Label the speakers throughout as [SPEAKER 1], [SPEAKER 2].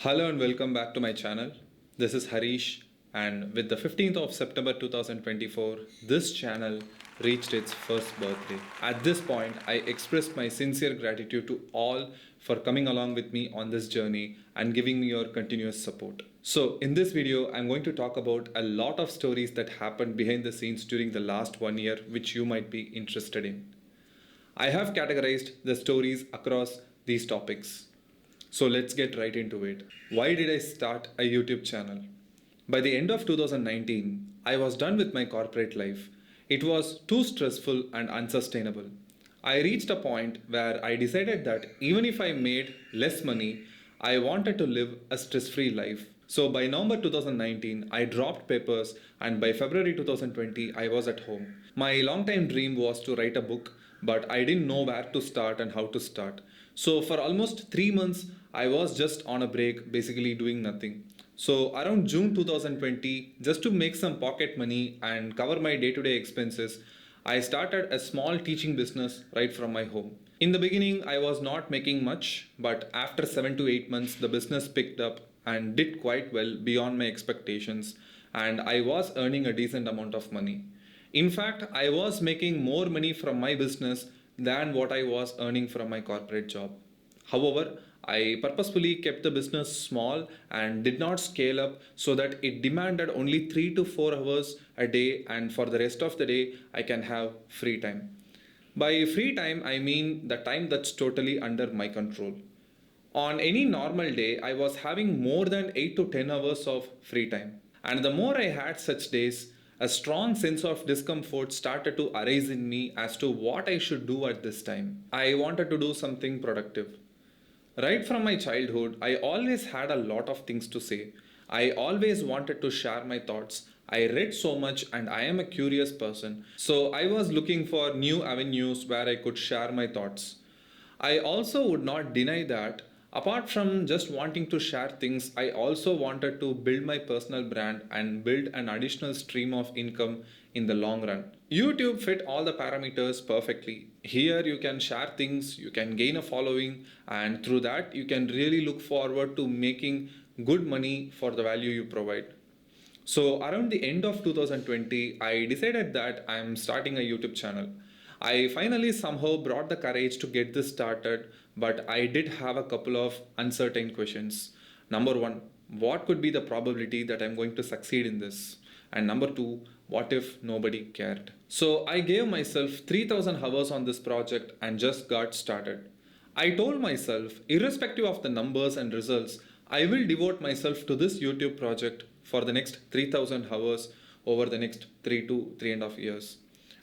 [SPEAKER 1] Hello and welcome back to my channel. This is Hareesh, and with the 15th of September 2024, this channel reached its first birthday. At this point, I express my sincere gratitude to all for coming along with me on this journey and giving me your continuous support. So, in this video, I'm going to talk about a lot of stories that happened behind the scenes during the last 1 year, which you might be interested in. I have categorized the stories across these topics. So let's get right into it. Why did I start a YouTube channel? By the end of 2019, I was done with my corporate life. It was too stressful and unsustainable. I reached a point where I decided that even if I made less money, I wanted to live a stress free life. So by November 2019, I dropped papers, and by February 2020, I was at home. My long time dream was to write a book, but I didn't know where to start and how to start. So for almost 3 months, I was just on a break, basically doing nothing. So around June 2020, just to make some pocket money and cover my day to day expenses, I started a small teaching business right from my home. In the beginning, I was not making much, but after 7 to 8 months, the business picked up and did quite well beyond my expectations, and I was earning a decent amount of money. In fact, I was making more money from my business than what I was earning from my corporate job. However, I purposefully kept the business small and did not scale up so that it demanded only 3 to 4 hours a day, and for the rest of the day, I can have free time. By free time, I mean the time that's totally under my control. On any normal day, I was having more than 8 to 10 hours of free time. And the more I had such days, a strong sense of discomfort started to arise in me as to what I should do at this time. I wanted to do something productive. Right from my childhood, I always had a lot of things to say. I always wanted to share my thoughts. I read so much and I am a curious person. So I was looking for new avenues where I could share my thoughts. I also would not deny that apart from just wanting to share things, I also wanted to build my personal brand and build an additional stream of income in the long run. YouTube fit all the parameters perfectly. Here you can share things, you can gain a following, and through that you can really look forward to making good money for the value you provide. So around the end of 2020, I decided that I'm starting a YouTube channel. I finally somehow brought the courage to get this started, but I did have a couple of uncertain questions. Number one, what could be the probability that I'm going to succeed in this? And number two, what if nobody cared? So I gave myself 3000 hours on this project and just got started. I told myself, irrespective of the numbers and results, I will devote myself to this YouTube project for the next 3000 hours over the next 3 to 3.5 years.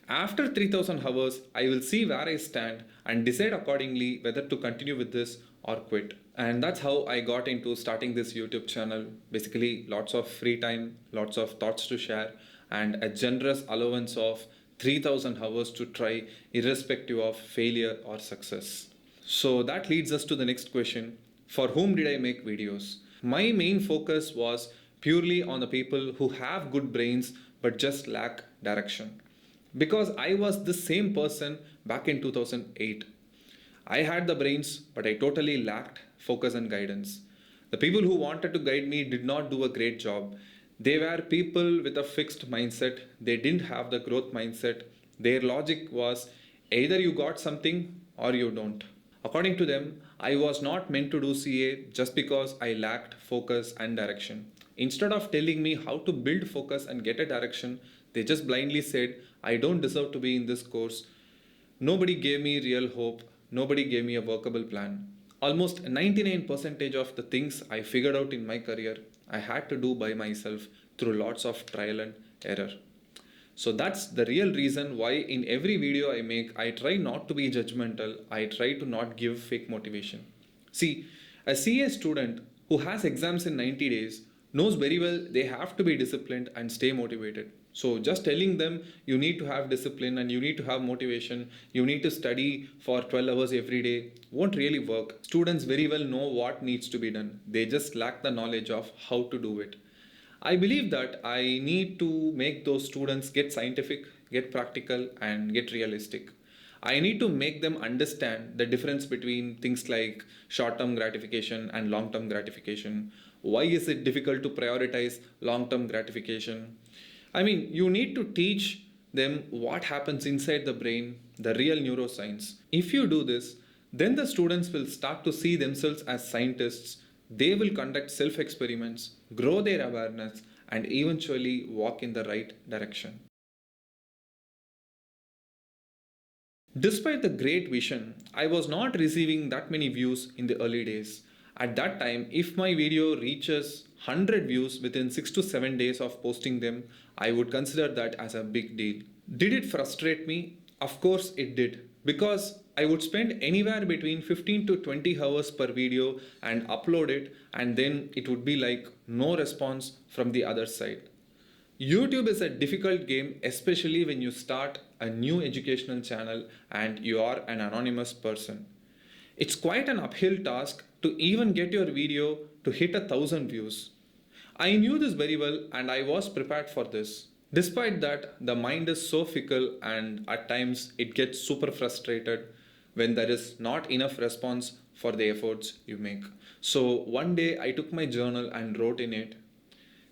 [SPEAKER 1] After 3000 hours, I will see where I stand and decide accordingly whether to continue with this or quit. And that's how I got into starting this YouTube channel. Basically, lots of free time, lots of thoughts to share, and a generous allowance of 3000 hours to try, irrespective of failure or success. So that leads us to the next question. For whom did I make videos? My main focus was purely on the people who have good brains but just lack direction. Because I was the same person back in 2008. I had the brains, but I totally lacked focus and guidance. The people who wanted to guide me did not do a great job. They were people with a fixed mindset, they didn't have the growth mindset. Their logic was either you got something or you don't. According to them, I was not meant to do CA just because I lacked focus and direction. Instead of telling me how to build focus and get a direction, they just blindly said, I don't deserve to be in this course. Nobody gave me real hope. Nobody gave me a workable plan. Almost 99% of the things I figured out in my career, I had to do by myself through lots of trial and error. So that's the real reason why in every video I make, I try not to be judgmental. I try to not give fake motivation. See, a CA student who has exams in 90 days knows very well they have to be disciplined and stay motivated. So just telling them you need to have discipline and you need to have motivation, you need to study for 12 hours every day won't really work. Students very well know what needs to be done. They just lack the knowledge of how to do it. I believe that I need to make those students get scientific, get practical, and get realistic. I need to make them understand the difference between things like short term gratification and long term gratification. Why is it difficult to prioritize long term gratification? I mean, you need to teach them what happens inside the brain, the real neuroscience. If you do this, then the students will start to see themselves as scientists. They will conduct self experiments, grow their awareness, and eventually walk in the right direction. Despite the great vision, I was not receiving that many views in the early days. At that time, if my video reaches 100 views within 6 to 7 days of posting them, I would consider that as a big deal. Did it frustrate me? Of course it did. Because I would spend anywhere between 15 to 20 hours per video and upload it, and then it would be like no response from the other side. YouTube is a difficult game, especially when you start a new educational channel and you are an anonymous person. It's quite an uphill task to even get your video to hit 1,000 views. I knew this very well and I was prepared for this. Despite that, the mind is so fickle and at times it gets super frustrated when there is not enough response for the efforts you make. So one day I took my journal and wrote in it,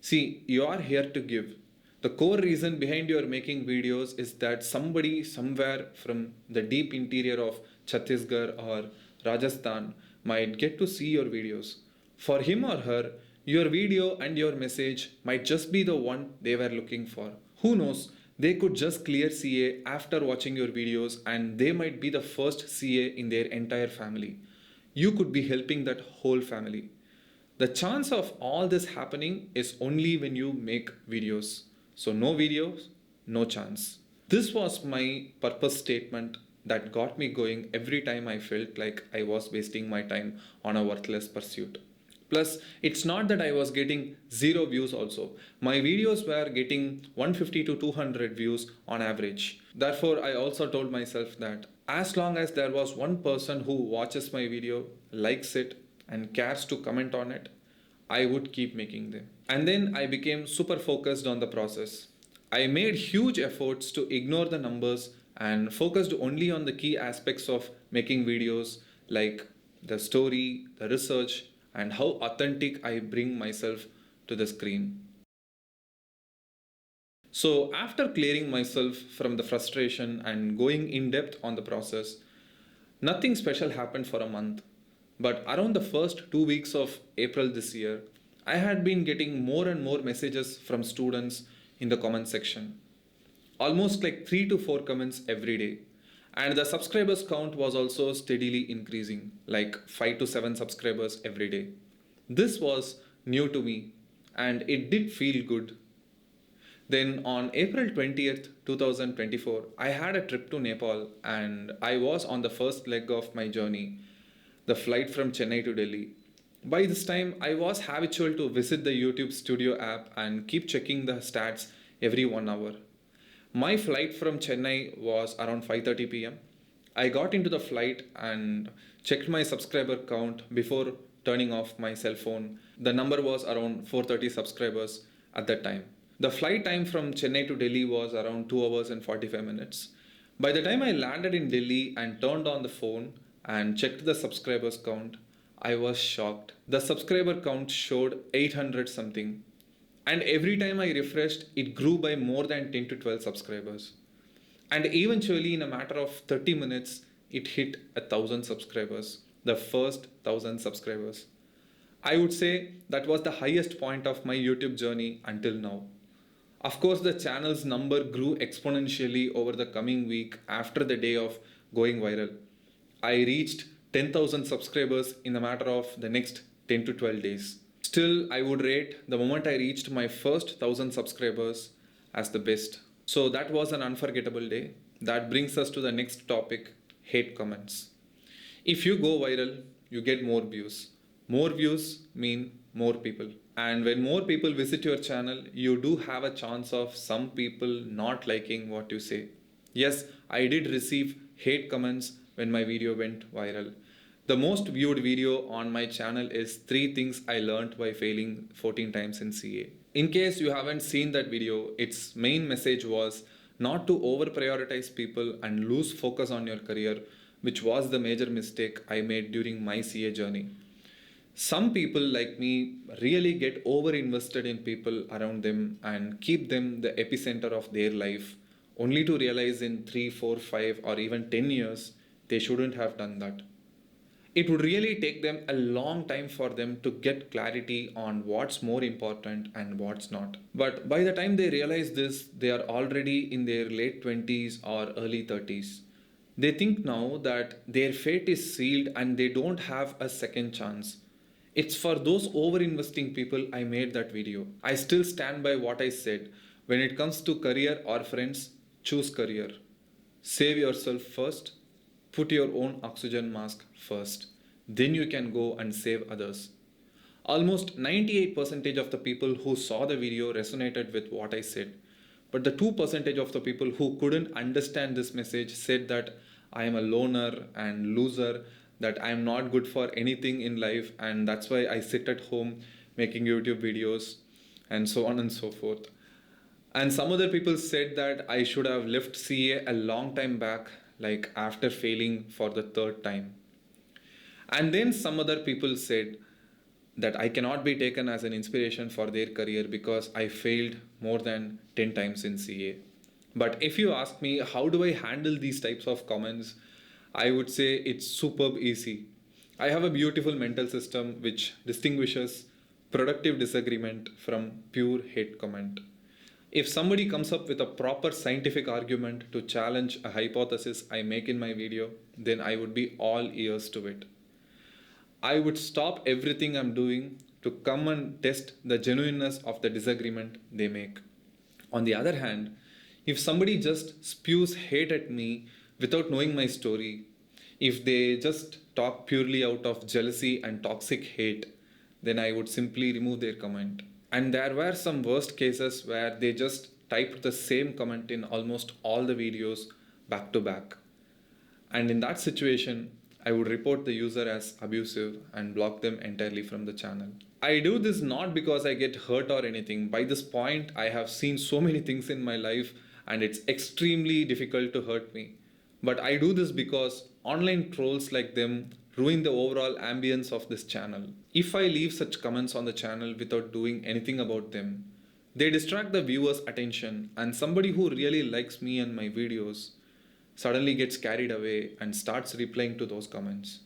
[SPEAKER 1] see, you are here to give. The core reason behind your making videos is that somebody somewhere from the deep interior of Chhattisgarh or Rajasthan might get to see your videos. For him or her, your video and your message might just be the one they were looking for. Who knows? They could just clear CA after watching your videos and they might be the first CA in their entire family. You could be helping that whole family. The chance of all this happening is only when you make videos. So, no videos, no chance. This was my purpose statement that got me going every time I felt like I was wasting my time on a worthless pursuit. Plus, it's not that I was getting zero views also. My videos were getting 150 to 200 views on average. Therefore, I also told myself that as long as there was one person who watches my video, likes it, and cares to comment on it, I would keep making them. And then I became super focused on the process. I made huge efforts to ignore the numbers and focused only on the key aspects of making videos like the story, the research, and how authentic I bring myself to the screen. So, after clearing myself from the frustration and going in depth on the process, nothing special happened for a month. But around the first 2 weeks of April this year, I had been getting more and more messages from students in the comment section. Almost like 3 to 4 comments every day. And the subscribers count was also steadily increasing, like 5 to 7 subscribers every day. This was new to me and it did feel good. Then on April 20th, 2024, I had a trip to Nepal and I was on the first leg of my journey, the flight from Chennai to Delhi. By this time, I was habitual to visit the YouTube Studio app and keep checking the stats every 1 hour. My flight from Chennai was around 5:30 p.m. I got into the flight and checked my subscriber count before turning off my cell phone. The number was around 430 subscribers at that time. The flight time from Chennai to Delhi was around 2 hours and 45 minutes. By the time I landed in Delhi and turned on the phone and checked the subscribers count, I was shocked. The subscriber count showed 800 something. And every time I refreshed, it grew by more than 10 to 12 subscribers. And eventually, in a matter of 30 minutes, it hit 1,000 subscribers. The first 1,000 subscribers. I would say that was the highest point of my YouTube journey until now. Of course, the channel's number grew exponentially over the coming week after the day of going viral. I reached 10,000 subscribers in a matter of the next 10 to 12 days. Still, I would rate the moment I reached my first 1,000 subscribers as the best. So that was an unforgettable day. That brings us to the next topic, hate comments. If you go viral, you get more views. More views mean more people. And when more people visit your channel, you do have a chance of some people not liking what you say. Yes, I did receive hate comments when my video went viral. The most viewed video on my channel is 3 things I learned by failing 14 times in CA. In case you haven't seen that video, its main message was not to over prioritize people and lose focus on your career, which was the major mistake I made during my CA journey. Some people like me really get over invested in people around them and keep them the epicenter of their life, only to realize in 3, 4, 5, or even 10 years they shouldn't have done that. It would really take them a long time for them to get clarity on what's more important and what's not. But by the time they realize this, they are already in their late 20s or early 30s. They think now that their fate is sealed and they don't have a second chance. It's for those over investing people I made that video. I still stand by what I said. When it comes to career or friends, choose career. Save yourself first. Put your own oxygen mask first. Then you can go and save others. Almost 98% of the people who saw the video resonated with what I said. But the 2% of the people who couldn't understand this message said that I am a loner and loser, that I am not good for anything in life, and that's why I sit at home making YouTube videos and so on and so forth. And some other people said that I should have left CA a long time back, like after failing for the third time. And then some other people said that I cannot be taken as an inspiration for their career because I failed more than 10 times in CA. But if you ask me, how do I handle these types of comments? I would say it's superb easy. I have a beautiful mental system which distinguishes productive disagreement from pure hate comment. If somebody comes up with a proper scientific argument to challenge a hypothesis I make in my video, then I would be all ears to it. I would stop everything I'm doing to come and test the genuineness of the disagreement they make. On the other hand, if somebody just spews hate at me without knowing my story, if they just talk purely out of jealousy and toxic hate, then I would simply remove their comment. And there were some worst cases where they just typed the same comment in almost all the videos back to back. And in that situation, I would report the user as abusive and block them entirely from the channel. I do this not because I get hurt or anything. By this point, I have seen so many things in my life and it's extremely difficult to hurt me. But I do this because online trolls like them ruin the overall ambience of this channel. If I leave such comments on the channel without doing anything about them, they distract the viewer's attention, and somebody who really likes me and my videos suddenly gets carried away and starts replying to those comments.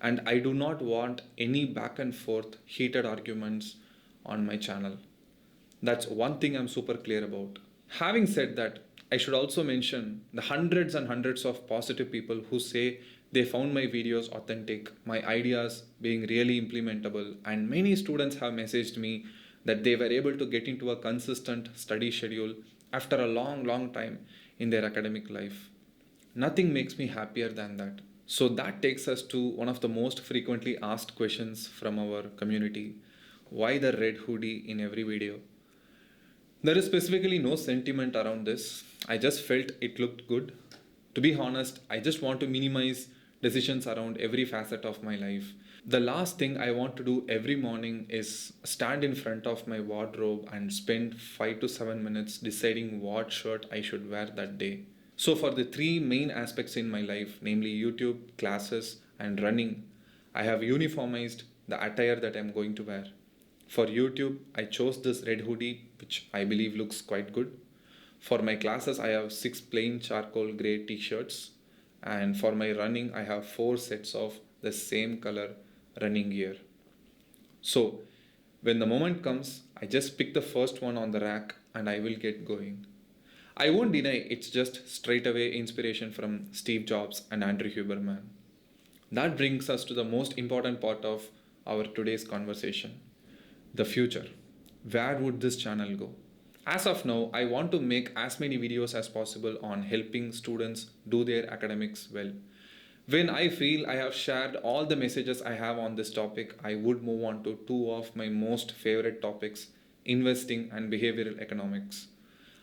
[SPEAKER 1] And I do not want any back and forth heated arguments on my channel. That's one thing I'm super clear about. Having said that, I should also mention the hundreds and hundreds of positive people who say they found my videos authentic, my ideas being really implementable, and many students have messaged me that they were able to get into a consistent study schedule after a long time in their academic life. Nothing makes me happier than that. So that takes us to one of the most frequently asked questions from our community. Why the red hoodie in every video? There is specifically no sentiment around this. I just felt it looked good. To be honest, I just want to minimize decisions around every facet of my life. The last thing I want to do every morning is stand in front of my wardrobe and spend 5 to 7 minutes deciding what shirt I should wear that day. So for the three main aspects in my life, namely YouTube, classes, and running, I have uniformized the attire that I'm going to wear. For YouTube, I chose this red hoodie, which I believe looks quite good. For my classes, I have 6 plain charcoal grey t-shirts. And for my running, I have 4 sets of the same color running gear. So when the moment comes, I just pick the first one on the rack and I will get going. I won't deny it's just straight away inspiration from Steve Jobs and Andrew Huberman. That brings us to the most important part of our today's conversation. The future. Where would this channel go? As of now, I want to make as many videos as possible on helping students do their academics well. When I feel I have shared all the messages I have on this topic, I would move on to 2 of my most favorite topics, investing and behavioral economics.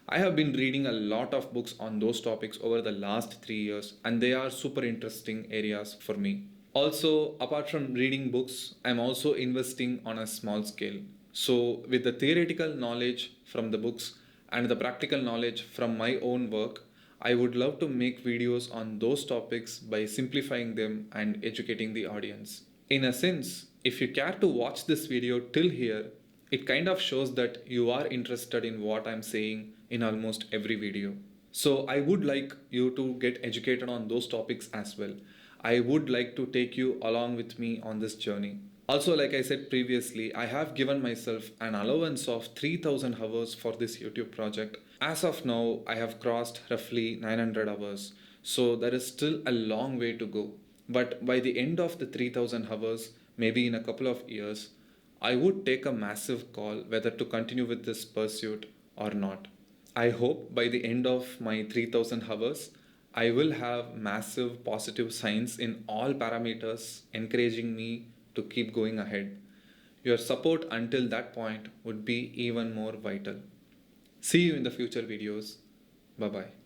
[SPEAKER 1] I have been reading a lot of books on those topics over the last 3 years, and they are super interesting areas for me. Also, apart from reading books, I'm also investing on a small scale. So with the theoretical knowledge from the books, and the practical knowledge from my own work, I would love to make videos on those topics by simplifying them and educating the audience. In a sense, if you care to watch this video till here, it kind of shows that you are interested in what I'm saying in almost every video. So I would like you to get educated on those topics as well. I would like to take you along with me on this journey. Also, like I said previously, I have given myself an allowance of 3000 hours for this YouTube project. As of now, I have crossed roughly 900 hours. So there is still a long way to go. But by the end of the 3000 hours, maybe in a couple of years, I would take a massive call whether to continue with this pursuit or not. I hope by the end of my 3000 hours, I will have massive positive signs in all parameters encouraging me to keep going ahead. Your support until that point would be even more vital. See you in the future videos. Bye bye.